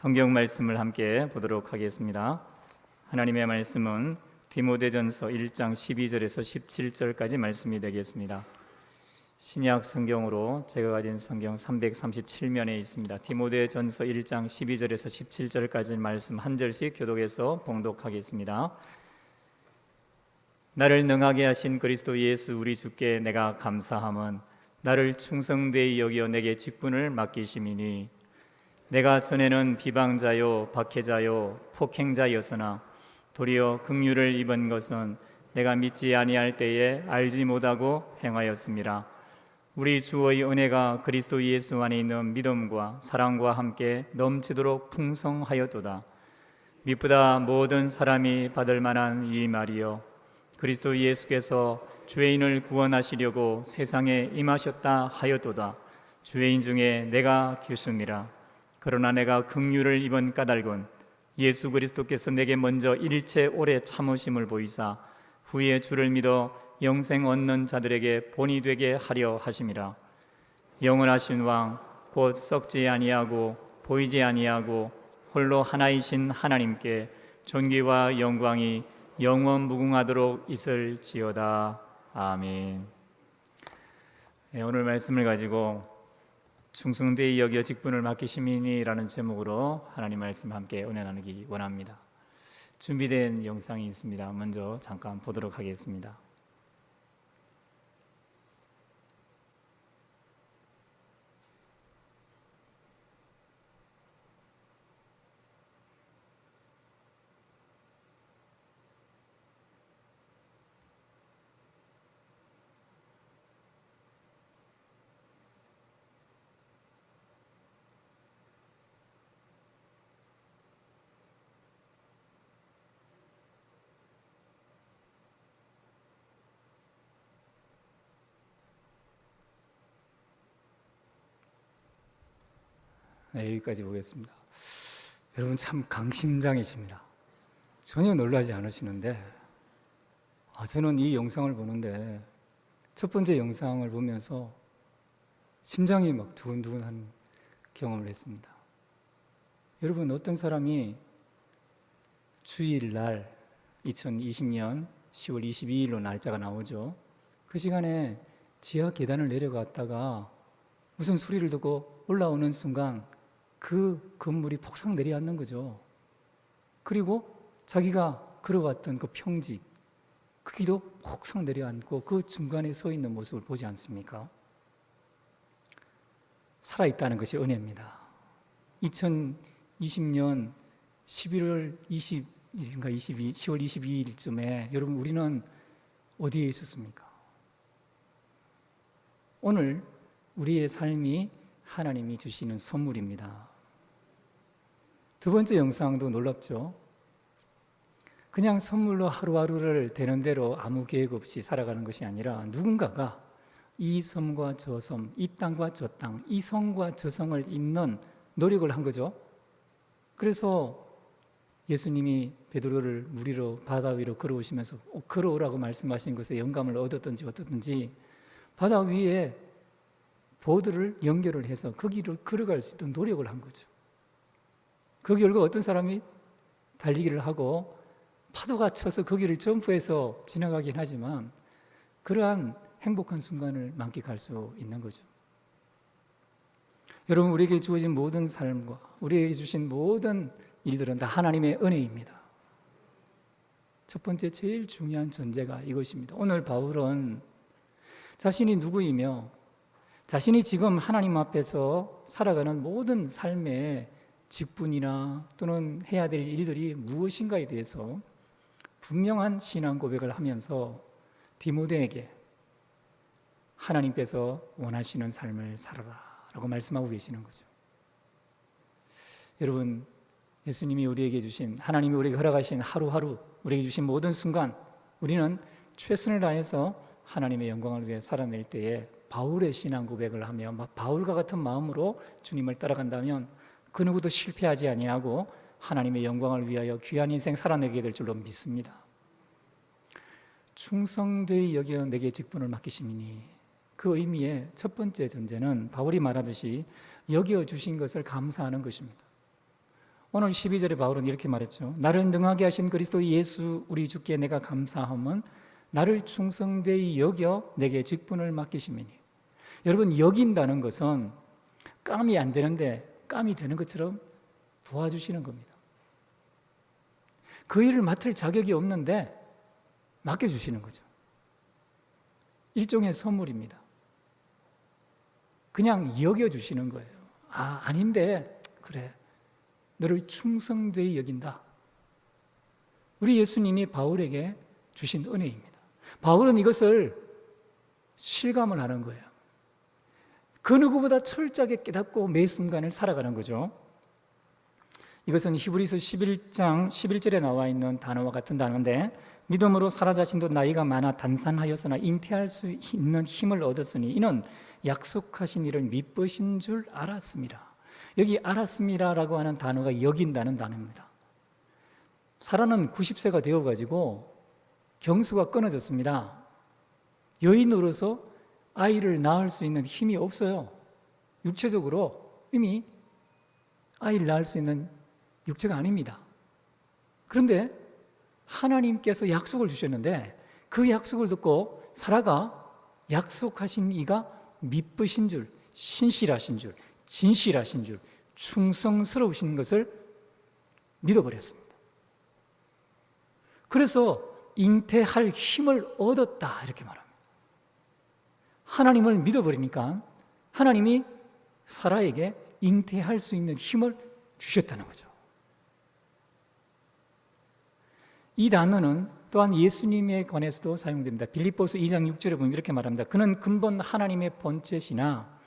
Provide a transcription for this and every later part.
성경 말씀을 함께 보도록 하겠습니다. 하나님의 말씀은 디모데전서 1장 12절에서 17절까지 말씀이 되겠습니다. 신약 성경으로 제가 가진 성경 337면에 있습니다. 디모데전서 1장 12절에서 17절까지 말씀 한 절씩 교독해서 봉독하겠습니다. 나를 능하게 하신 그리스도 예수 우리 주께 내가 감사함은 나를 충성되이 여겨 내게 직분을 맡기심이니 내가 전에는 비방자요 박해자요 폭행자였으나 도리어 긍휼을 입은 것은 내가 믿지 아니할 때에 알지 못하고 행하였음이라. 우리 주의 은혜가 그리스도 예수 안에 있는 믿음과 사랑과 함께 넘치도록 풍성하였도다. 미쁘다 모든 사람이 받을 만한 이 말이요 그리스도 예수께서 죄인을 구원하시려고 세상에 임하셨다 하였도다. 죄인 중에 내가 길수니라. 그러나 내가 긍휼을 입은 까닭은 예수 그리스도께서 내게 먼저 일체 오래 참으심을 보이사 후에 주를 믿어 영생 얻는 자들에게 본이 되게 하려 하심이라. 영원하신 왕 곧 썩지 아니하고 보이지 아니하고 홀로 하나이신 하나님께 존귀와 영광이 영원 무궁하도록 있을지어다. 아멘. 오늘 말씀을 가지고 충성되이 여겨 직분을 맡기심이니라는 제목으로 하나님 말씀 함께 은혜 나누기 원합니다. 준비된 영상이 있습니다. 먼저 잠깐 보도록 하겠습니다. 여기까지 보겠습니다. 여러분 참 강심장이십니다. 전혀 놀라지 않으시는데 저는 이 영상을 보는데 첫 번째 영상을 보면서 심장이 막 두근두근한 경험을 했습니다. 여러분 어떤 사람이 주일날 2020년 10월 22일로 날짜가 나오죠. 그 시간에 지하 계단을 내려갔다가 무슨 소리를 듣고 올라오는 순간 그 건물이 폭삭 내려앉는 거죠. 그리고 자기가 걸어왔던 그 평지, 그 길도 폭삭 내려앉고 그 중간에 서 있는 모습을 보지 않습니까? 살아있다는 것이 은혜입니다. 2020년 11월 20일인가 10월 22일쯤에 여러분 우리는 어디에 있었습니까? 오늘 우리의 삶이 하나님이 주시는 선물입니다. 두 번째 영상도 놀랍죠? 그냥 선물로 하루하루를 되는 대로 아무 계획 없이 살아가는 것이 아니라 누군가가 이 섬과 저 섬, 이 땅과 저 땅, 이 성과 저 성을 잇는 노력을 한 거죠. 그래서 예수님이 베드로를 물 위로 바다 위로 걸어오시면서 걸어오라고 말씀하신 것에 영감을 얻었든지 어떻든지 바다 위에 보드를 연결을 해서 그 길을 걸어갈 수 있도록 노력을 한 거죠. 그 결과 어떤 사람이 달리기를 하고 파도가 쳐서 그 길을 점프해서 지나가긴 하지만 그러한 행복한 순간을 만끽할 수 있는 거죠. 여러분 우리에게 주어진 모든 삶과 우리에게 주신 모든 일들은 다 하나님의 은혜입니다. 첫 번째 제일 중요한 전제가 이것입니다. 오늘 바울은 자신이 누구이며 자신이 지금 하나님 앞에서 살아가는 모든 삶의 직분이나 또는 해야 될 일들이 무엇인가에 대해서 분명한 신앙 고백을 하면서 디모데에게 하나님께서 원하시는 삶을 살아라 라고 말씀하고 계시는 거죠. 여러분 예수님이 우리에게 주신 하나님이 우리에게 허락하신 하루하루 우리에게 주신 모든 순간 우리는 최선을 다해서 하나님의 영광을 위해 살아낼 때에 바울의 신앙 고백을 하며 바울과 같은 마음으로 주님을 따라간다면 그 누구도 실패하지 아니하고 하나님의 영광을 위하여 귀한 인생 살아내게 될 줄로 믿습니다. 충성되이 여겨 내게 직분을 맡기심이니 그 의미의 첫 번째 전제는 바울이 말하듯이 여겨 주신 것을 감사하는 것입니다. 오늘 12절에 바울은 이렇게 말했죠. 나를 능하게 하신 그리스도 예수 우리 주께 내가 감사함은 나를 충성되이 여겨 내게 직분을 맡기심이니. 여러분, 여긴다는 것은 깜이 안 되는데 깜이 되는 것처럼 도와주시는 겁니다. 그 일을 맡을 자격이 없는데 맡겨주시는 거죠. 일종의 선물입니다. 그냥 여겨주시는 거예요. 아닌데 그래, 너를 충성되이 여긴다. 우리 예수님이 바울에게 주신 은혜입니다. 바울은 이것을 실감을 하는 거예요. 그 누구보다 철저하게 깨닫고 매 순간을 살아가는 거죠. 이것은 히브리서 11장 11절에 나와 있는 단어와 같은 단어인데, 믿음으로 사라 자신도 나이가 많아 단산하였으나 잉태할 수 있는 힘을 얻었으니 이는 약속하신 일을 미쁘신 줄 알았습니다. 여기 알았습니다라고 하는 단어가 여긴다는 단어입니다. 사라는 90세가 되어가지고 경수가 끊어졌습니다. 여인으로서 아이를 낳을 수 있는 힘이 없어요. 육체적으로 이미 아이를 낳을 수 있는 육체가 아닙니다. 그런데 하나님께서 약속을 주셨는데 그 약속을 듣고 사라가 약속하신 이가 미쁘신 줄, 신실하신 줄, 진실하신 줄, 충성스러우신 것을 믿어버렸습니다. 그래서 잉태할 힘을 얻었다 이렇게 말합니다. 하나님을 믿어버리니까 하나님이 사라에게 잉태할 수 있는 힘을 주셨다는 거죠. 이 단어는 또한 예수님에 관해서도 사용됩니다. 빌립보서 2장 6절에 보면 이렇게 말합니다. 그는 근본 하나님의 본체시나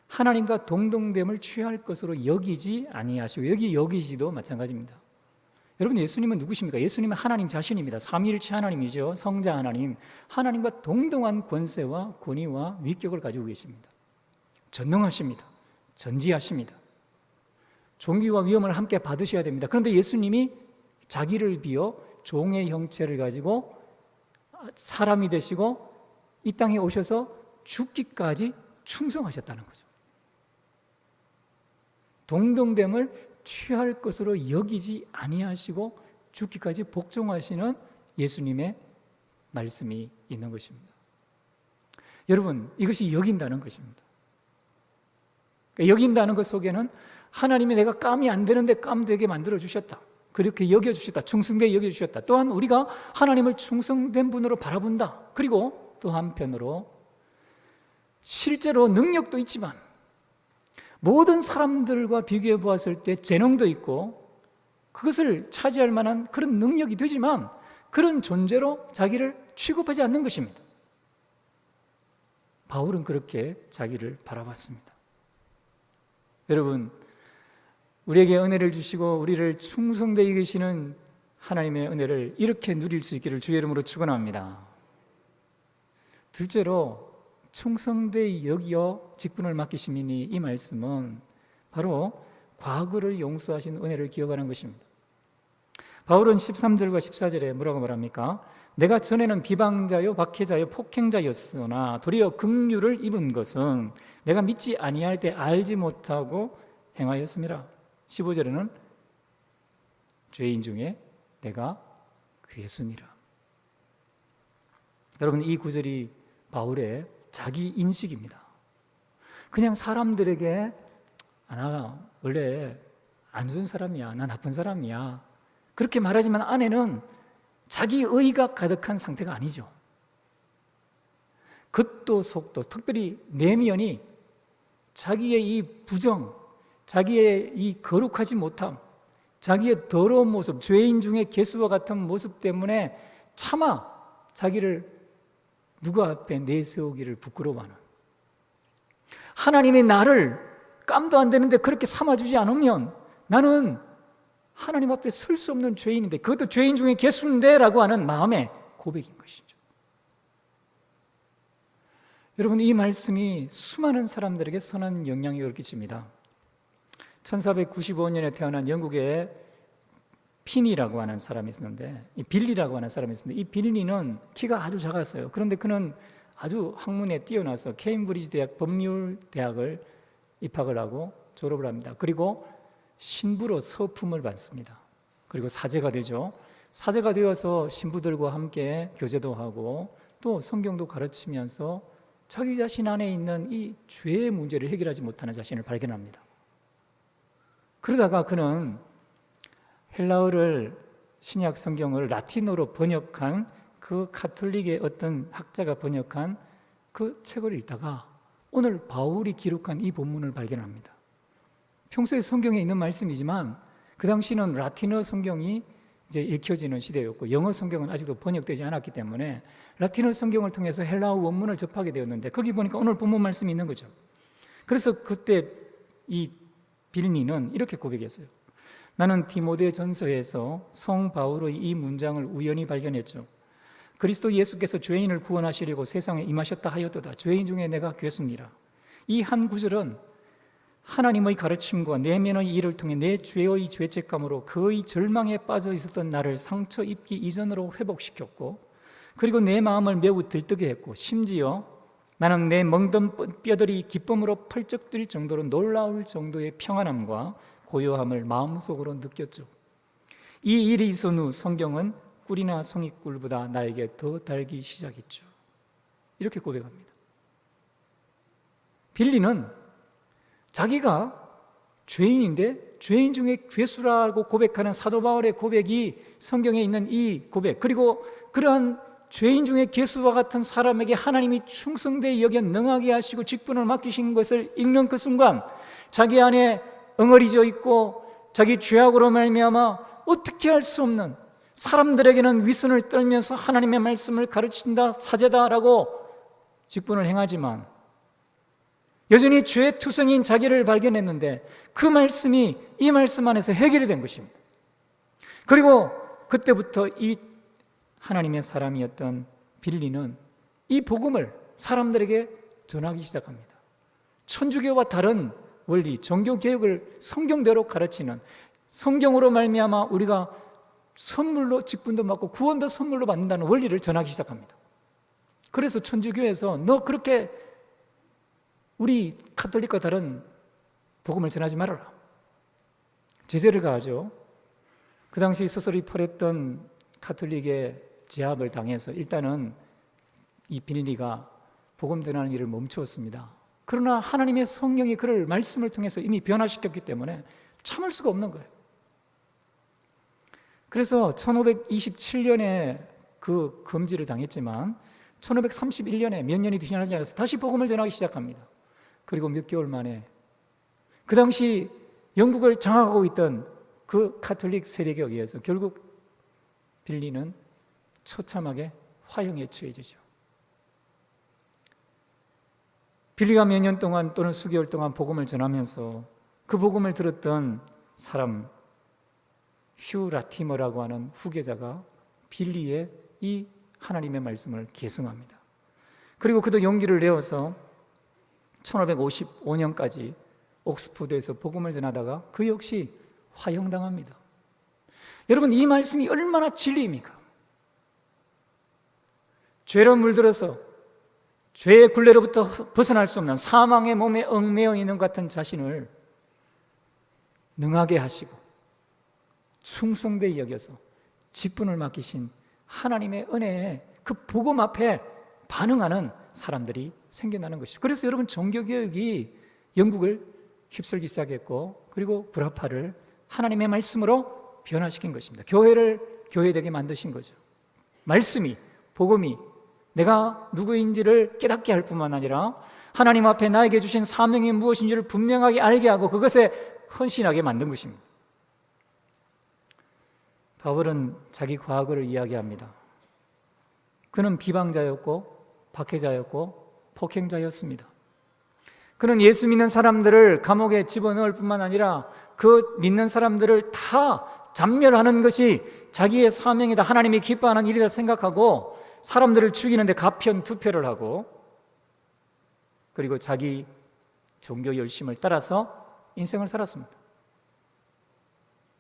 하나님과 동등됨을 취할 것으로 여기지 아니하시고, 여기 여기지도 마찬가지입니다. 여러분, 예수님은 누구십니까? 예수님은 하나님 자신입니다. 삼위일체 하나님이죠. 성자 하나님, 하나님과 동등한 권세와 권위와 위격을 가지고 계십니다. 전능하십니다. 전지하십니다. 존귀와 위엄을 함께 받으셔야 됩니다. 그런데 예수님이 자기를 비어 종의 형체를 가지고 사람이 되시고 이 땅에 오셔서 죽기까지 충성하셨다는 거죠. 동등됨을 취할 것으로 여기지 아니하시고 죽기까지 복종하시는 예수님의 말씀이 있는 것입니다. 여러분, 이것이 여긴다는 것입니다. 여긴다는 것 속에는 하나님이 내가 깜이 안 되는데 깜 되게 만들어 주셨다, 그렇게 여겨주셨다, 충성되게 여겨주셨다. 또한 우리가 하나님을 충성된 분으로 바라본다. 그리고 또 한편으로 실제로 능력도 있지만 모든 사람들과 비교해 보았을 때 재능도 있고 그것을 차지할 만한 그런 능력이 되지만 그런 존재로 자기를 취급하지 않는 것입니다. 바울은 그렇게 자기를 바라봤습니다. 여러분, 우리에게 은혜를 주시고 우리를 충성되게 계시는 하나님의 은혜를 이렇게 누릴 수 있기를 주의 이름으로 축원합니다. 둘째로 충성되이 여기어 직분을 맡기심이니, 이 말씀은 바로 과거를 용서하신 은혜를 기억하는 것입니다. 바울은 13절과 14절에 뭐라고 말합니까? 내가 전에는 비방자요 박해자요 폭행자였으나 도리어 긍휼을 입은 것은 내가 믿지 아니할 때 알지 못하고 행하였음이라. 15절에는 죄인 중에 내가 괴순이라. 여러분, 이 구절이 바울의 자기 인식입니다. 그냥 사람들에게 나 원래 안 좋은 사람이야, 나 나쁜 사람이야, 그렇게 말하지만 안에는 자기 의가 가득한 상태가 아니죠. 겉도 속도, 특별히 내면이 자기의 이 부정, 자기의 이 거룩하지 못함, 자기의 더러운 모습, 죄인 중에 개수와 같은 모습 때문에 차마 자기를 누구 앞에 내세우기를 부끄러워하는, 하나님이 나를 깜도 안 되는데 그렇게 삼아주지 않으면 나는 하나님 앞에 설 수 없는 죄인인데, 그것도 죄인 중에 개수인데 라고 하는 마음의 고백인 것이죠. 여러분, 이 말씀이 수많은 사람들에게 선한 영향력을 끼칩니다. 1495년에 태어난 영국의 피니라고 하는 사람이 있었는데, 이 빌리라고 하는 사람이 있었는데, 이 빌리는 키가 아주 작았어요. 그런데 그는 아주 학문에 뛰어나서 케임브리지 대학 법률 대학을 입학을 하고 졸업을 합니다. 그리고 신부로 서품을 받습니다. 그리고 사제가 되죠. 사제가 되어서 신부들과 함께 교제도 하고 또 성경도 가르치면서 자기 자신 안에 있는 이 죄의 문제를 해결하지 못하는 자신을 발견합니다. 그러다가 그는 헬라어를 신약 성경을 라틴어로 번역한 그 가톨릭의 어떤 학자가 번역한 그 책을 읽다가 오늘 바울이 기록한 이 본문을 발견합니다. 평소에 성경에 있는 말씀이지만 그 당시는 라틴어 성경이 이제 읽혀지는 시대였고 영어 성경은 아직도 번역되지 않았기 때문에 라틴어 성경을 통해서 헬라어 원문을 접하게 되었는데 거기 보니까 오늘 본문 말씀이 있는 거죠. 그래서 그때 이 빌니는 이렇게 고백했어요. 나는 디모데 전서에서 성 바울의 이 문장을 우연히 발견했죠. 그리스도 예수께서 죄인을 구원하시려고 세상에 임하셨다 하였도다. 죄인 중에 내가 괴수니라. 이 한 구절은 하나님의 가르침과 내면의 일을 통해 내 죄의 죄책감으로 그의 절망에 빠져 있었던 나를 상처 입기 이전으로 회복시켰고, 그리고 내 마음을 매우 들뜨게 했고, 심지어 나는 내 멍든 뼈들이 기쁨으로 펄쩍 뛸 정도로 놀라울 정도의 평안함과 고요함을 마음속으로 느꼈죠. 이 일이 있은 후 성경은 꿀이나 송이꿀보다 나에게 더 달기 시작했죠. 이렇게 고백합니다. 빌리는 자기가 죄인인데 죄인 중에 괴수라고 고백하는 사도 바울의 고백이 성경에 있는 이 고백, 그리고 그러한 죄인 중에 괴수와 같은 사람에게 하나님이 충성되이 여겨 능하게 하시고 직분을 맡기신 것을 읽는 그 순간 자기 안에 엉어리져 있고 자기 죄악으로 말미암아 어떻게 할 수 없는, 사람들에게는 위선을 떨면서 하나님의 말씀을 가르친다, 사제다라고 직분을 행하지만 여전히 죄의 투성인 자기를 발견했는데 그 말씀이 이 말씀 안에서 해결이 된 것입니다. 그리고 그때부터 이 하나님의 사람이었던 빌리는 이 복음을 사람들에게 전하기 시작합니다. 천주교와 다른 원리, 종교개혁을 성경대로 가르치는, 성경으로 말미암아 우리가 선물로 직분도 받고 구원도 선물로 받는다는 원리를 전하기 시작합니다. 그래서 천주교에서 너 그렇게 우리 가톨릭과 다른 복음을 전하지 말아라, 제재를 가하죠. 그 당시 소설이 펄했던 가톨릭의 제압을 당해서 일단은 이 빌리가 복음 전하는 일을 멈추었습니다. 그러나 하나님의 성령이 그를 말씀을 통해서 이미 변화시켰기 때문에 참을 수가 없는 거예요. 그래서 1527년에 그 금지를 당했지만 1531년에 몇 년이 지나지 않아서 다시 복음을 전하기 시작합니다. 그리고 몇 개월 만에 그 당시 영국을 장악하고 있던 그 가톨릭 세력에 의해서 결국 빌리는 처참하게 화형에 처해지죠. 빌리가 몇 년 동안 또는 수개월 동안 복음을 전하면서 그 복음을 들었던 사람 휴 라티머라고 하는 후계자가 빌리의 이 하나님의 말씀을 계승합니다. 그리고 그도 용기를 내어서 1555년까지 옥스포드에서 복음을 전하다가 그 역시 화형당합니다. 여러분, 이 말씀이 얼마나 진리입니까? 죄로 물들어서 죄의 굴레로부터 벗어날 수 없는 사망의 몸에 얽매여 있는 것 같은 자신을 능하게 하시고 충성되이 여겨서 직분을 맡기신 하나님의 은혜에 그 복음 앞에 반응하는 사람들이 생겨나는 것이죠. 그래서 여러분, 종교개혁이 영국을 휩쓸기 시작했고 그리고 불화파를 하나님의 말씀으로 변화시킨 것입니다. 교회를 교회되게 만드신 거죠. 말씀이, 복음이 내가 누구인지를 깨닫게 할 뿐만 아니라 하나님 앞에 나에게 주신 사명이 무엇인지를 분명하게 알게 하고 그것에 헌신하게 만든 것입니다. 바울은 자기 과거를 이야기합니다. 그는 비방자였고 박해자였고 폭행자였습니다. 그는 예수 믿는 사람들을 감옥에 집어넣을 뿐만 아니라 그 믿는 사람들을 다 잔멸하는 것이 자기의 사명이다, 하나님이 기뻐하는 일이다 생각하고 사람들을 죽이는데 가편투표를 하고 그리고 자기 종교 열심을 따라서 인생을 살았습니다.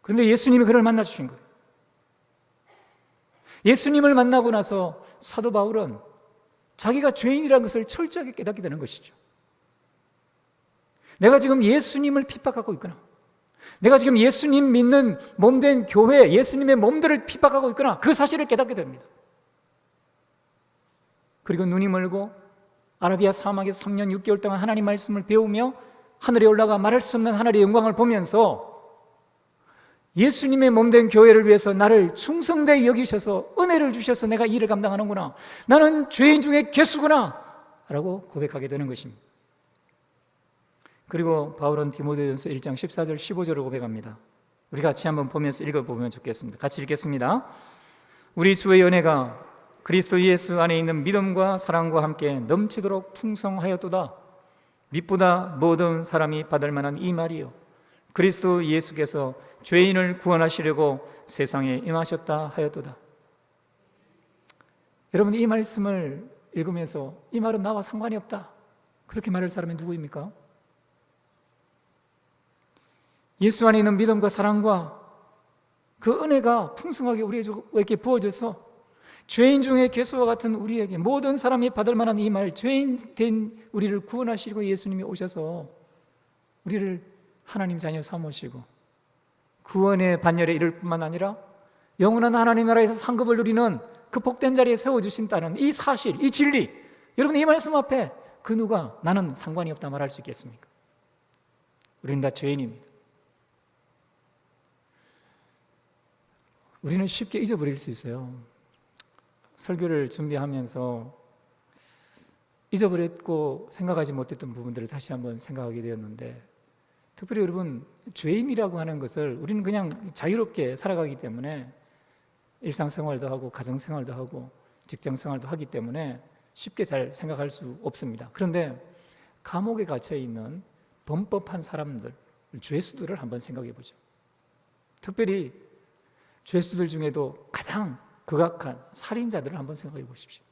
그런데 예수님이 그를 만나 주신 거예요. 예수님을 만나고 나서 사도 바울은 자기가 죄인이라는 것을 철저하게 깨닫게 되는 것이죠. 내가 지금 예수님을 핍박하고 있구나, 내가 지금 예수님 믿는 몸된 교회, 예수님의 몸들을 핍박하고 있구나, 그 사실을 깨닫게 됩니다. 그리고 눈이 멀고 아라비아 사막에서 3년 6개월 동안 하나님 말씀을 배우며 하늘에 올라가 말할 수 없는 하늘의 영광을 보면서 예수님의 몸된 교회를 위해서 나를 충성되이 여기셔서 은혜를 주셔서 내가 일을 감당하는구나, 나는 죄인 중에 괴수구나 라고 고백하게 되는 것입니다. 그리고 바울은 디모데전서 1장 14절 15절을 고백합니다. 우리 같이 한번 보면서 읽어보면 좋겠습니다. 같이 읽겠습니다. 우리 주의 은혜가 그리스도 예수 안에 있는 믿음과 사랑과 함께 넘치도록 풍성하였도다. 밑보다 모든 사람이 받을 만한 이 말이요, 그리스도 예수께서 죄인을 구원하시려고 세상에 임하셨다 하였도다. 여러분, 이 말씀을 읽으면서 이 말은 나와 상관이 없다, 그렇게 말할 사람이 누구입니까? 예수 안에 있는 믿음과 사랑과 그 은혜가 풍성하게 우리에게 부어져서 죄인 중에 괴수와 같은 우리에게, 모든 사람이 받을 만한 이 말, 죄인 된 우리를 구원하시고 예수님이 오셔서 우리를 하나님 자녀 삼으시고 구원의 반열에 이를 뿐만 아니라 영원한 하나님 나라에서 상급을 누리는 그 복된 자리에 세워주신다는 이 사실, 이 진리, 여러분, 이 말씀 앞에 그 누가 나는 상관이 없다 말할 수 있겠습니까? 우리는 다 죄인입니다. 우리는 쉽게 잊어버릴 수 있어요. 설교를 준비하면서 잊어버렸고 생각하지 못했던 부분들을 다시 한번 생각하게 되었는데, 특별히 여러분, 죄인이라고 하는 것을 우리는 그냥 자유롭게 살아가기 때문에 일상생활도 하고 가정생활도 하고 직장생활도 하기 때문에 쉽게 잘 생각할 수 없습니다. 그런데 감옥에 갇혀 있는 범법한 사람들, 죄수들을 한번 생각해 보죠. 특별히 죄수들 중에도 가장 극악한 살인자들을 한번 생각해 보십시오.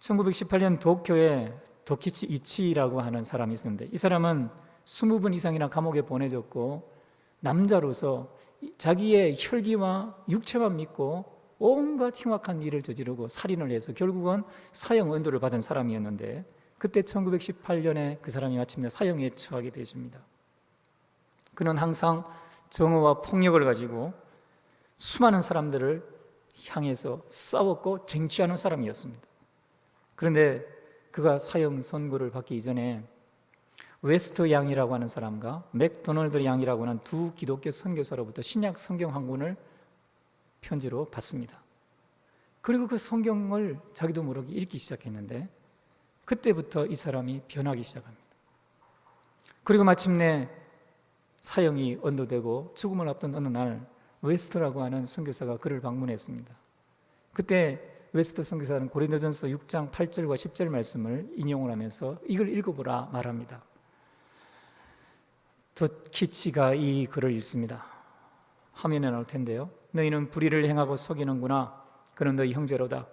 1918년 도쿄에 도키치 이치라고 하는 사람이 있었는데, 이 사람은 20번 이상이나 감옥에 보내졌고 남자로서 자기의 혈기와 육체만 믿고 온갖 흉악한 일을 저지르고 살인을 해서 결국은 사형 언도를 받은 사람이었는데, 그때 1918년에 그 사람이 마침내 사형에 처하게 되십니다. 그는 항상 정오와 폭력을 가지고 수많은 사람들을 향해서 싸웠고 쟁취하는 사람이었습니다. 그런데 그가 사형 선고를 받기 이전에 웨스트 양이라고 하는 사람과 맥도널드 양이라고 하는 두 기독교 선교사로부터 신약 성경 한 권을 편지로 받습니다. 그리고 그 성경을 자기도 모르게 읽기 시작했는데, 그때부터 이 사람이 변하기 시작합니다. 그리고 마침내 사형이 언도되고 죽음을 앞둔 어느 날 웨스트라고 하는 선교사가 그를 방문했습니다. 그때 웨스트 선교사는 고린도전서 6장 8절과 10절 말씀을 인용을 하면서 이걸 읽어보라 말합니다. 도키치가 이 글을 읽습니다. 화면에 나올 텐데요. 너희는 불의를 행하고 속이는구나. 그는 너희 형제로다.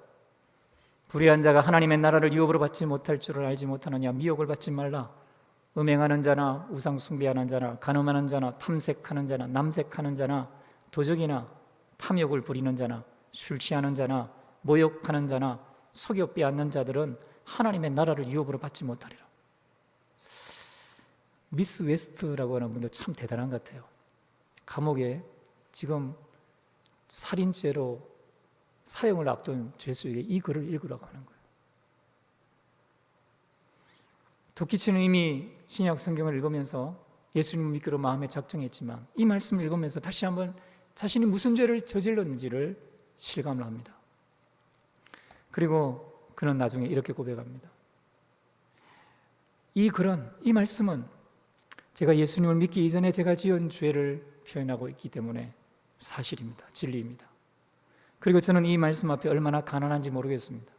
불의한 자가 하나님의 나라를 유업으로 받지 못할 줄을 알지 못하느냐. 미혹을 받지 말라. 음행하는 자나 우상 숭배하는 자나 간음하는 자나 탐색하는 자나 남색하는 자나 도적이나 탐욕을 부리는 자나 술 취하는 자나 모욕하는 자나 속여 빼앗는 자들은 하나님의 나라를 유업으로 받지 못하리라. 미스 웨스트라고 하는 분도 참 대단한 것 같아요. 감옥에 지금 살인죄로 사형을 앞둔 죄수에게 이 글을 읽으라고 하는 거예요. 도키치는 이미 신약 성경을 읽으면서 예수님을 믿기로 마음에 작정했지만 이 말씀을 읽으면서 다시 한번 자신이 무슨 죄를 저질렀는지를 실감을 합니다. 그리고 그는 나중에 이렇게 고백합니다. 이 글은, 이 말씀은 제가 예수님을 믿기 이전에 제가 지은 죄를 표현하고 있기 때문에 사실입니다. 진리입니다. 그리고 저는 이 말씀 앞에 얼마나 가난한지 모르겠습니다.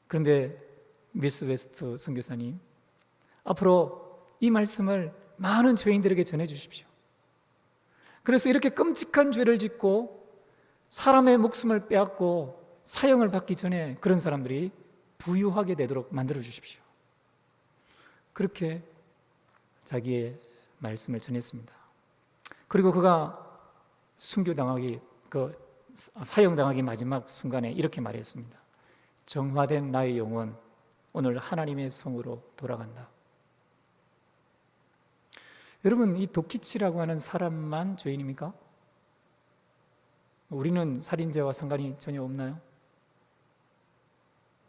그런데 미스 웨스트 선교사님, 앞으로 이 말씀을 많은 죄인들에게 전해 주십시오. 그래서 이렇게 끔찍한 죄를 짓고 사람의 목숨을 빼앗고 사형을 받기 전에 그런 사람들이 부유하게 되도록 만들어 주십시오. 그렇게 자기의 말씀을 전했습니다. 그리고 그가 사형당하기 마지막 순간에 이렇게 말했습니다. 정화된 나의 영혼 오늘 하나님의 성으로 돌아간다. 여러분, 이 도키치라고 하는 사람만 죄인입니까? 우리는 살인죄와 상관이 전혀 없나요?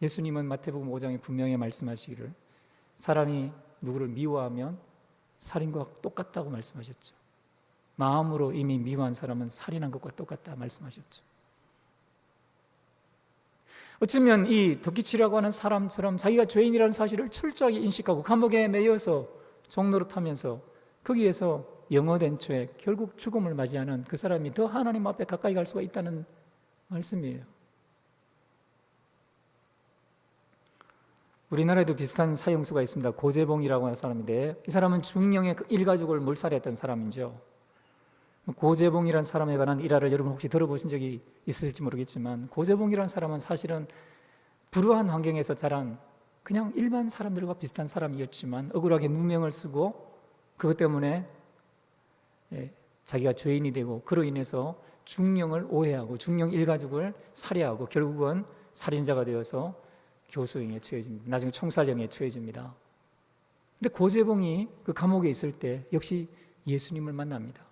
예수님은 마태복음 5장에 분명히 말씀하시기를 사람이 누구를 미워하면 살인과 똑같다고 말씀하셨죠. 마음으로 이미 미워한 사람은 살인한 것과 똑같다 말씀하셨죠. 어쩌면 이 도키치라고 하는 사람처럼 자기가 죄인이라는 사실을 철저하게 인식하고 감옥에 매여서 종로를 타면서 거기에서 영어된 죄, 결국 죽음을 맞이하는 그 사람이 더 하나님 앞에 가까이 갈 수가 있다는 말씀이에요. 우리나라에도 비슷한 사형수가 있습니다. 고재봉이라고 하는 사람인데 이 사람은 중령의 일가족을 몰살했던 사람이죠. 고재봉이라는 사람에 관한 일화를 여러분 혹시 들어보신 적이 있으실지 모르겠지만 고재봉이라는 사람은 사실은 불우한 환경에서 자란 그냥 일반 사람들과 비슷한 사람이었지만 억울하게 누명을 쓰고 그것 때문에 자기가 죄인이 되고 그로 인해서 중령을 오해하고 중령 일가족을 살해하고 결국은 살인자가 되어서 교수형에 처해집니다. 나중에 총살형에 처해집니다. 근데 고재봉이 그 감옥에 있을 때 역시 예수님을 만납니다.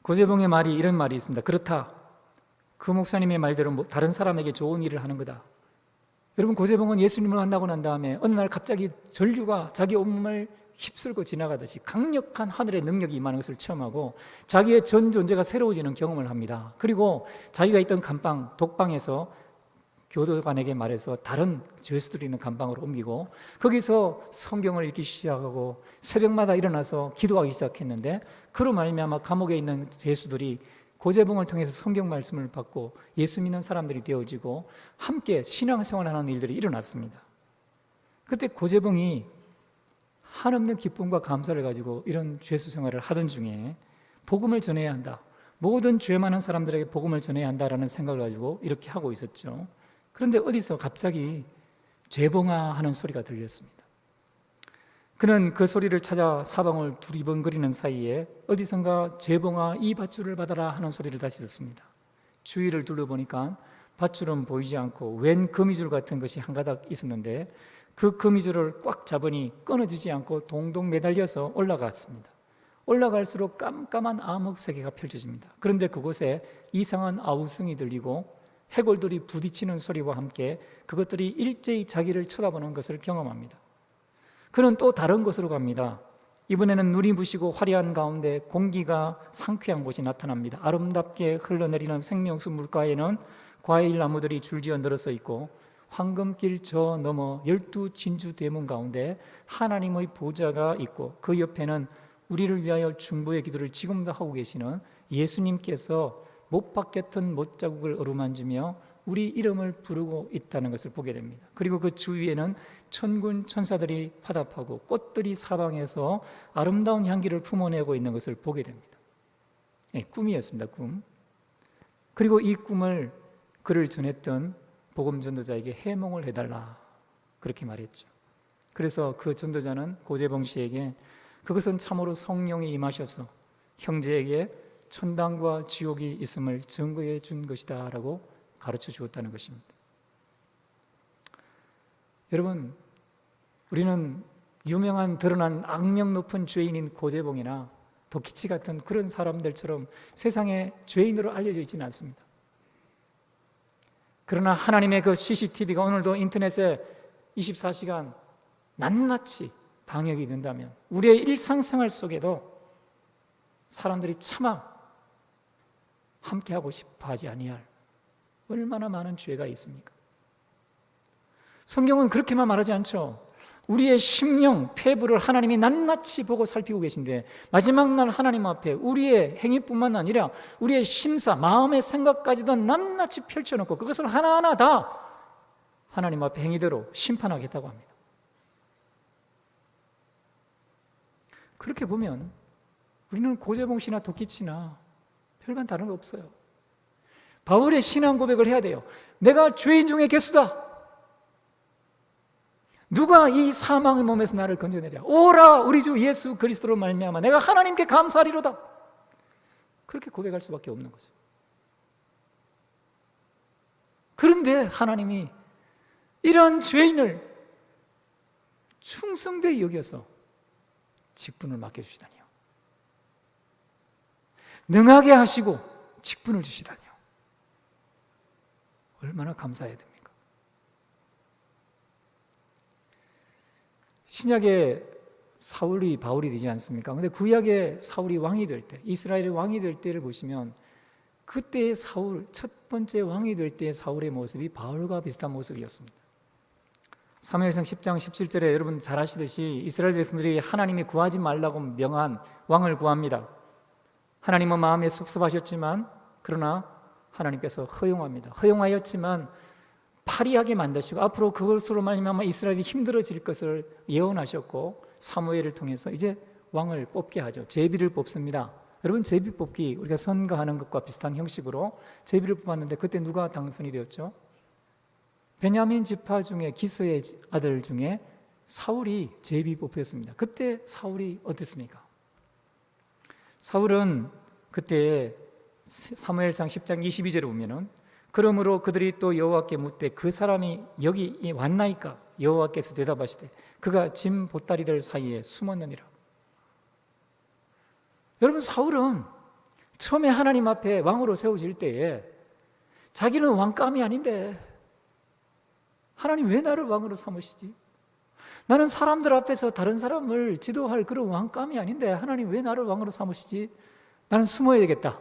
고재봉의 말이 이런 말이 있습니다. 그렇다. 그 목사님의 말대로 다른 사람에게 좋은 일을 하는 거다. 여러분, 고재봉은 예수님을 만나고 난 다음에 어느 날 갑자기 전류가 자기 온몸을 휩쓸고 지나가듯이 강력한 하늘의 능력이 임하는 것을 체험하고 자기의 전 존재가 새로워지는 경험을 합니다. 그리고 자기가 있던 감방, 독방에서 교도관에게 말해서 다른 죄수들이 있는 감방으로 옮기고 거기서 성경을 읽기 시작하고 새벽마다 일어나서 기도하기 시작했는데 그로 말미암아 감옥에 있는 죄수들이 고재봉을 통해서 성경 말씀을 받고 예수 믿는 사람들이 되어지고 함께 신앙생활하는 일들이 일어났습니다. 그때 고재봉이 한없는 기쁨과 감사를 가지고 이런 죄수 생활을 하던 중에 복음을 전해야 한다, 모든 죄 많은 사람들에게 복음을 전해야 한다라는 생각을 가지고 이렇게 하고 있었죠. 그런데 어디서 갑자기 재봉아 하는 소리가 들렸습니다. 그는 그 소리를 찾아 사방을 두리번거리는 사이에 어디선가 재봉아 이 밧줄을 받아라 하는 소리를 다시 듣습니다. 주위를 둘러보니까 밧줄은 보이지 않고 웬 거미줄 같은 것이 한 가닥 있었는데 그 거미줄을 꽉 잡으니 끊어지지 않고 동동 매달려서 올라갔습니다. 올라갈수록 깜깜한 암흑 세계가 펼쳐집니다. 그런데 그곳에 이상한 아우성이 들리고 해골들이 부딪히는 소리와 함께 그것들이 일제히 자기를 쳐다보는 것을 경험합니다. 그는 또 다른 곳으로 갑니다. 이번에는 눈이 부시고 화려한 가운데 공기가 상쾌한 곳이 나타납니다. 아름답게 흘러내리는 생명수 물가에는 과일 나무들이 줄지어 늘어서 있고 황금길 저 너머 12 진주 대문 가운데 하나님의 보좌가 있고 그 옆에는 우리를 위하여 중보의 기도를 지금도 하고 계시는 예수님께서 못 박혔던 못자국을 어루만지며 우리 이름을 부르고 있다는 것을 보게 됩니다. 그리고 그 주위에는 천군 천사들이 화답하고 꽃들이 사방에서 아름다운 향기를 품어내고 있는 것을 보게 됩니다. 꿈이었습니다. 꿈. 그리고 이 꿈을 그를 전했던 복음 전도자에게 해몽을 해달라 그렇게 말했죠. 그래서 그 전도자는 고재봉 씨에게 그것은 참으로 성령이 임하셔서 형제에게 천당과 지옥이 있음을 증거해 준 것이다 라고 가르쳐 주었다는 것입니다. 여러분, 우리는 유명한 드러난 악명 높은 죄인인 고재봉이나 도키치 같은 그런 사람들처럼 세상에 죄인으로 알려져 있지는 않습니다. 그러나 하나님의 그 CCTV가 오늘도 인터넷에 24시간 낱낱이 방역이 된다면 우리의 일상생활 속에도 사람들이 차마 함께하고 싶어하지 아니할 얼마나 많은 죄가 있습니까? 성경은 그렇게만 말하지 않죠. 우리의 심령, 폐부를 하나님이 낱낱이 보고 살피고 계신데 마지막 날 하나님 앞에 우리의 행위뿐만 아니라 우리의 심사, 마음의 생각까지도 낱낱이 펼쳐놓고 그것을 하나하나 다 하나님 앞에 행위대로 심판하겠다고 합니다. 그렇게 보면 우리는 고재봉 씨나 도키치나 별반 다른 거 없어요. 바울의 신앙 고백을 해야 돼요. 내가 죄인 중에 괴수다. 누가 이 사망의 몸에서 나를 건져내랴. 오라 우리 주 예수 그리스도로 말미암아 내가 하나님께 감사하리로다. 그렇게 고백할 수밖에 없는 거죠. 그런데 하나님이 이러한 죄인을 충성되이 여겨서 직분을 맡겨주시다니요. 능하게 하시고 직분을 주시다니요. 얼마나 감사해야 됩니까? 신약에 사울이 바울이 되지 않습니까? 근데 구약에 사울이 왕이 될 때, 이스라엘의 왕이 될 때를 보시면 그때의 사울, 첫 번째 왕이 될 때의 사울의 모습이 바울과 비슷한 모습이었습니다. 사무엘상 10장 17절에 여러분 잘 아시듯이 이스라엘 백성들이 하나님이 구하지 말라고 명한 왕을 구합니다. 하나님은 마음에 섭섭하셨지만 그러나 하나님께서 허용합니다. 허용하였지만 파리하게 만드시고 앞으로 그것으로 말미암아 이스라엘이 힘들어질 것을 예언하셨고 사무엘을 통해서 이제 왕을 뽑게 하죠. 제비를 뽑습니다. 여러분 제비 뽑기 우리가 선거하는 것과 비슷한 형식으로 제비를 뽑았는데 그때 누가 당선이 되었죠? 베냐민 지파 중에 기스의 아들 중에 사울이 제비 뽑혔습니다. 그때 사울이 어땠습니까? 사울은 그때 사무엘상 10장 22절에 보면은 그러므로 그들이 또 여호와께 묻되 그 사람이 여기 왔나이까? 여호와께서 대답하시되 그가 짐 보따리들 사이에 숨었느니라. 여러분 사울은 처음에 하나님 앞에 왕으로 세워질 때에 자기는 왕감이 아닌데 하나님 왜 나를 왕으로 삼으시지? 나는 사람들 앞에서 다른 사람을 지도할 그런 왕감이 아닌데 하나님 왜 나를 왕으로 삼으시지? 나는 숨어야 되겠다.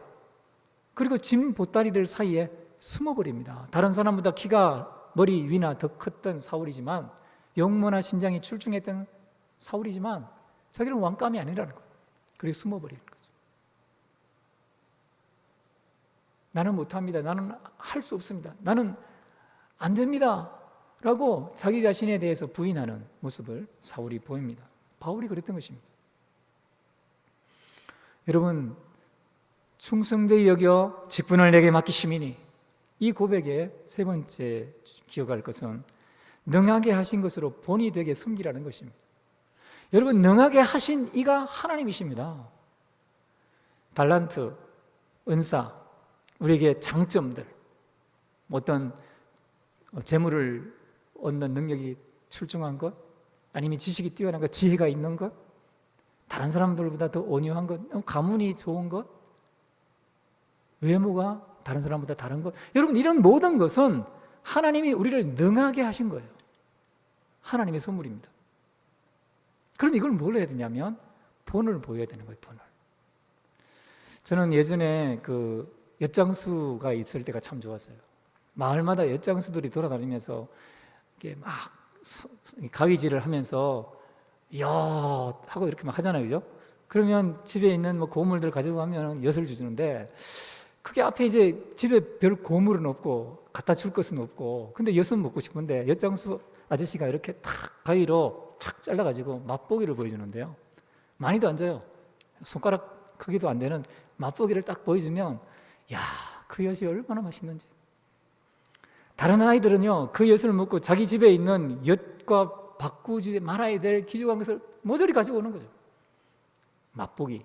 그리고 짐 보따리들 사이에 숨어버립니다. 다른 사람보다 키가 머리 위나 더 컸던 사울이지만 용모나 신장이 출중했던 사울이지만 자기는 왕감이 아니라는 거예요. 그리고 숨어버리는 거죠. 나는 못합니다. 나는 할 수 없습니다. 나는 안 됩니다. 라고 자기 자신에 대해서 부인하는 모습을 사울이 보입니다. 바울이 그랬던 것입니다. 여러분, 충성되이 여겨 직분을 내게 맡기심이니 이 고백의 세 번째 기억할 것은 능하게 하신 것으로 본이 되게 섬기라는 것입니다. 여러분, 능하게 하신 이가 하나님이십니다. 달란트, 은사, 우리에게 장점들, 어떤 재물을 얻는 능력이 출중한 것, 아니면 지식이 뛰어난 것, 지혜가 있는 것, 다른 사람들보다 더 온유한 것, 가문이 좋은 것, 외모가 다른 사람보다 다른 것, 여러분 이런 모든 것은 하나님이 우리를 능하게 하신 거예요. 하나님의 선물입니다. 그럼 이걸 뭘 해야 되냐면 본을 보여야 되는 거예요. 본을. 저는 예전에 그 엿장수가 있을 때가 참 좋았어요. 마을마다 엿장수들이 돌아다니면서 이렇게 막 가위질을 하면서 엿 하고 이렇게 막 하잖아요, 그죠? 그러면 집에 있는 뭐 고물들 가지고 가면 엿을 주는데 그게 앞에 이제 집에 별 고물은 없고 갖다 줄 것은 없고 근데 엿은 먹고 싶은데 엿장수 아저씨가 이렇게 탁 가위로 착 잘라가지고 맛보기를 보여주는데요. 많이도 안 줘요. 손가락 크기도 안 되는 맛보기를 딱 보여주면 야, 그 엿이 얼마나 맛있는지. 다른 아이들은요, 그 엿을 먹고 자기 집에 있는 엿과 바꾸지 말아야 될 귀중한 것을 모조리 가지고 오는 거죠. 맛보기.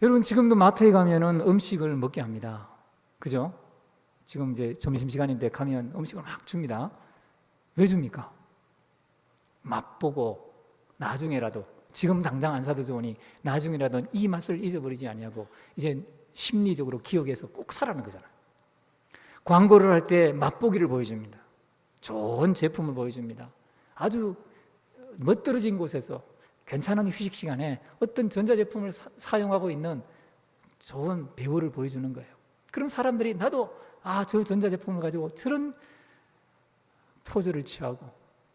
여러분, 지금도 마트에 가면은 음식을 먹게 합니다. 그죠? 지금 이제 점심시간인데 가면 음식을 막 줍니다. 왜 줍니까? 맛보고 나중에라도, 지금 당장 안 사도 좋으니 나중에라도 이 맛을 잊어버리지 않냐고 이제 심리적으로 기억해서 꼭 사라는 거잖아요. 광고를 할 때 맛보기를 보여줍니다. 좋은 제품을 보여줍니다. 아주 멋들어진 곳에서 괜찮은 휴식 시간에 어떤 전자제품을 사용하고 있는 좋은 배우를 보여주는 거예요. 그럼 사람들이 나도 저 전자제품을 가지고 저런 포즈를 취하고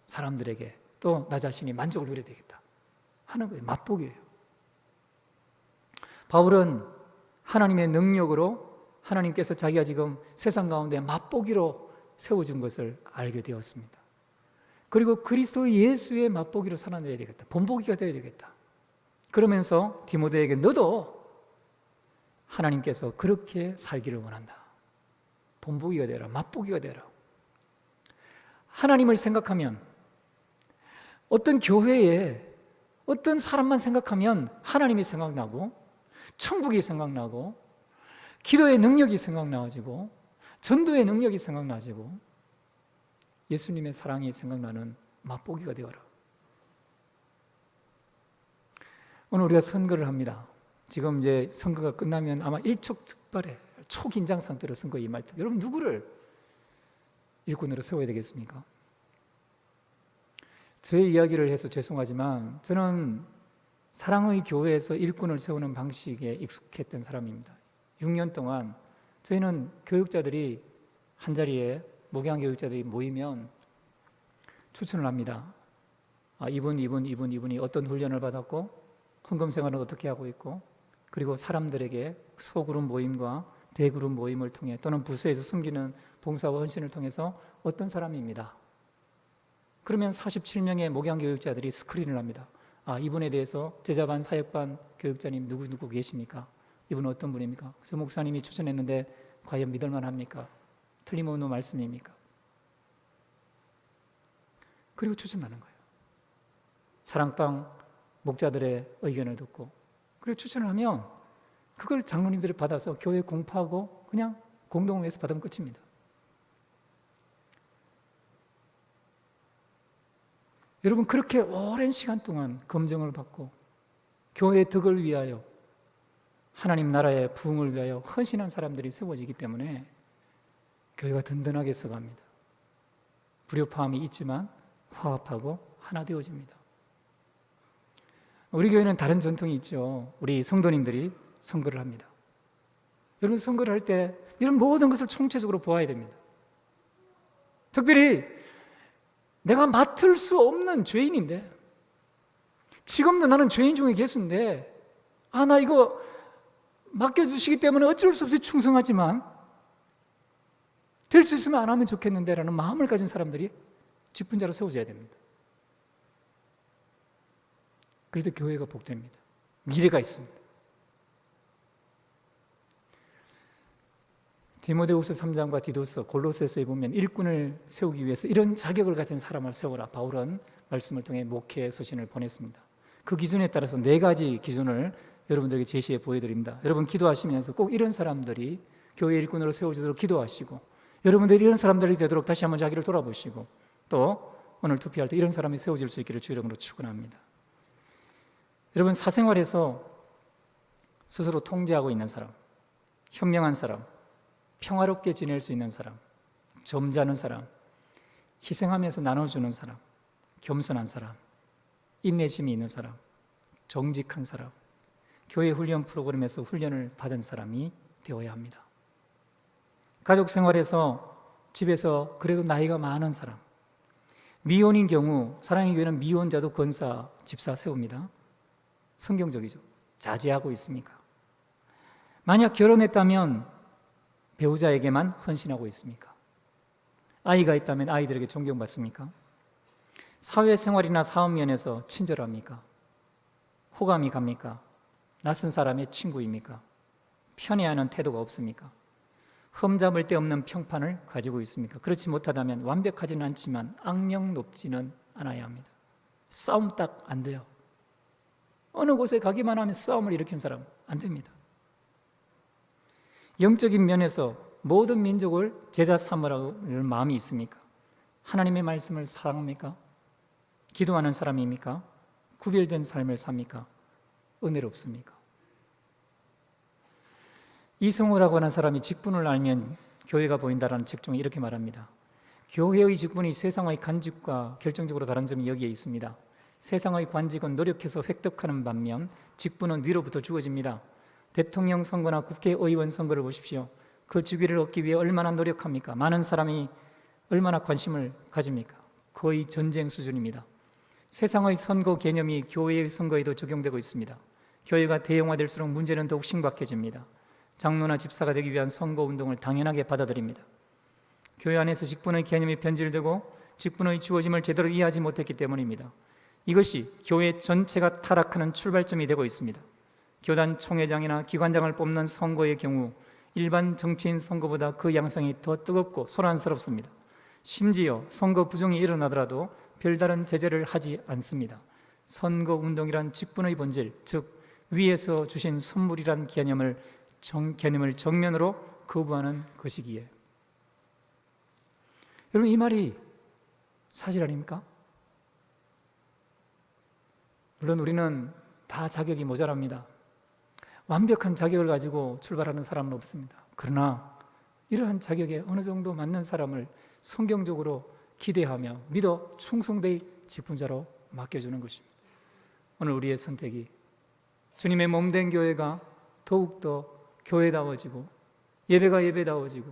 사람들에게 또 나 자신이 만족을 누려야 되겠다 하는 거예요. 맛보기예요. 바울은 하나님의 능력으로 하나님께서 자기가 지금 세상 가운데 맛보기로 세워준 것을 알게 되었습니다. 그리고 그리스도 예수의 맛보기로 살아내야 되겠다. 본보기가 되어야 되겠다. 그러면서 디모데에게 너도 하나님께서 그렇게 살기를 원한다. 본보기가 되라. 맛보기가 되라. 하나님을 생각하면 어떤 교회에 어떤 사람만 생각하면 하나님이 생각나고 천국이 생각나고 기도의 능력이 생각나지고 전도의 능력이 생각나지고 예수님의 사랑이 생각나는 맛보기가 되어라. 오늘 우리가 선거를 합니다. 지금 이제 선거가 끝나면 아마 일촉즉발의 초긴장 상태로 선거에 임할 때 여러분 누구를 일꾼으로 세워야 되겠습니까? 저의 이야기를 해서 죄송하지만 저는 사랑의 교회에서 일꾼을 세우는 방식에 익숙했던 사람입니다. 6년 동안 저희는 교육자들이 한자리에 목양 교육자들이 모이면 추천을 합니다. 이분이 어떤 훈련을 받았고 헌금 생활을 어떻게 하고 있고 그리고 사람들에게 소그룹 모임과 대그룹 모임을 통해 또는 부서에서 섬기는 봉사와 헌신을 통해서 어떤 사람입니다. 그러면 47명의 목양 교육자들이 스크린을 합니다. 이분에 대해서 제자반, 사역반 교육자님 누구 계십니까? 이분은 어떤 분입니까? 그래서 목사님이 추천했는데 과연 믿을만 합니까? 틀림없는 말씀입니까? 그리고 추천하는 거예요. 사랑방 목자들의 의견을 듣고 그리고 추천을 하면 그걸 장로님들이 받아서 교회에 공포하고 그냥 공동회에서 받으면 끝입니다. 여러분 그렇게 오랜 시간 동안 검증을 받고 교회의 덕을 위하여 하나님 나라의 부흥을 위하여 헌신한 사람들이 세워지기 때문에 교회가 든든하게 서갑니다. 불협화음이 있지만 화합하고 하나 되어집니다. 우리 교회는 다른 전통이 있죠. 우리 성도님들이 선거를 합니다. 여러분 선거를 할 때 이런 모든 것을 총체적으로 보아야 됩니다. 특별히 내가 맡을 수 없는 죄인인데 지금도 나는 죄인 중에 계신데 나 이거 맡겨주시기 때문에 어쩔 수 없이 충성하지만 될 수 있으면 안 하면 좋겠는데 라는 마음을 가진 사람들이 직분자로 세워져야 됩니다. 그래서 교회가 복됩니다. 미래가 있습니다. 디모데후서 3장과 디도서, 골로새서에 보면 일꾼을 세우기 위해서 이런 자격을 가진 사람을 세우라. 바울은 말씀을 통해 목회 서신을 보냈습니다. 그 기준에 따라서 4가지 기준을 여러분들에게 제시해 보여드립니다. 여러분 기도하시면서 꼭 이런 사람들이 교회 일꾼으로 세워지도록 기도하시고 여러분들이 이런 사람들이 되도록 다시 한번 자기를 돌아보시고 또 오늘 투표할 때 이런 사람이 세워질 수 있기를 주 이름으로 축원합니다. 여러분 사생활에서 스스로 통제하고 있는 사람, 현명한 사람, 평화롭게 지낼 수 있는 사람, 점잖은 사람, 희생하면서 나눠주는 사람, 겸손한 사람, 인내심이 있는 사람, 정직한 사람, 교회 훈련 프로그램에서 훈련을 받은 사람이 되어야 합니다. 가족 생활에서 집에서 그래도 나이가 많은 사람, 미혼인 경우 사랑의 교회는 미혼자도 권사, 집사 세웁니다. 성경적이죠. 자제하고 있습니까? 만약 결혼했다면 배우자에게만 헌신하고 있습니까? 아이가 있다면 아이들에게 존경받습니까? 사회생활이나 사업면에서 친절합니까? 호감이 갑니까? 낯선 사람의 친구입니까? 편애하는 태도가 없습니까? 흠잡을 데 없는 평판을 가지고 있습니까? 그렇지 못하다면 완벽하지는 않지만 악명 높지는 않아야 합니다. 싸움 딱 안 돼요. 어느 곳에 가기만 하면 싸움을 일으킨 사람 안 됩니다. 영적인 면에서 모든 민족을 제자 삼으라는 마음이 있습니까? 하나님의 말씀을 사랑합니까? 기도하는 사람입니까? 구별된 삶을 삽니까? 은혜롭습니까? 이성호라고 하는 사람이 직분을 알면 교회가 보인다라는 책 중에 이렇게 말합니다. 교회의 직분이 세상의 관직과 결정적으로 다른 점이 여기에 있습니다. 세상의 관직은 노력해서 획득하는 반면 직분은 위로부터 주어집니다. 대통령 선거나 국회의원 선거를 보십시오. 그 직위를 얻기 위해 얼마나 노력합니까? 많은 사람이 얼마나 관심을 가집니까? 거의 전쟁 수준입니다. 세상의 선거 개념이 교회의 선거에도 적용되고 있습니다. 교회가 대형화될수록 문제는 더욱 심각해집니다. 장로나 집사가 되기 위한 선거운동을 당연하게 받아들입니다. 교회 안에서 직분의 개념이 변질되고 직분의 주어짐을 제대로 이해하지 못했기 때문입니다. 이것이 교회 전체가 타락하는 출발점이 되고 있습니다. 교단 총회장이나 기관장을 뽑는 선거의 경우 일반 정치인 선거보다 그 양상이 더 뜨겁고 소란스럽습니다. 심지어 선거 부정이 일어나더라도 별다른 제재를 하지 않습니다. 선거운동이란 직분의 본질, 즉 위에서 주신 선물이란 개념을 정면으로 거부하는 것이기에 여러분 이 말이 사실 아닙니까? 물론 우리는 다 자격이 모자랍니다. 완벽한 자격을 가지고 출발하는 사람은 없습니다. 그러나 이러한 자격에 어느 정도 맞는 사람을 성경적으로 기대하며 믿어 충성되이 직분자로 맡겨주는 것입니다. 오늘 우리의 선택이 주님의 몸된 교회가 더욱더 교회다워지고 예배가 예배다워지고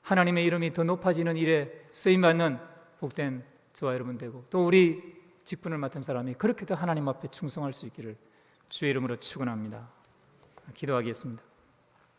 하나님의 이름이 더 높아지는 일에 쓰임받는 복된 저와 여러분 되고, 또 우리 직분을 맡은 사람이 그렇게 더 하나님 앞에 충성할 수 있기를 주의 이름으로 축원합니다. 기도하겠습니다.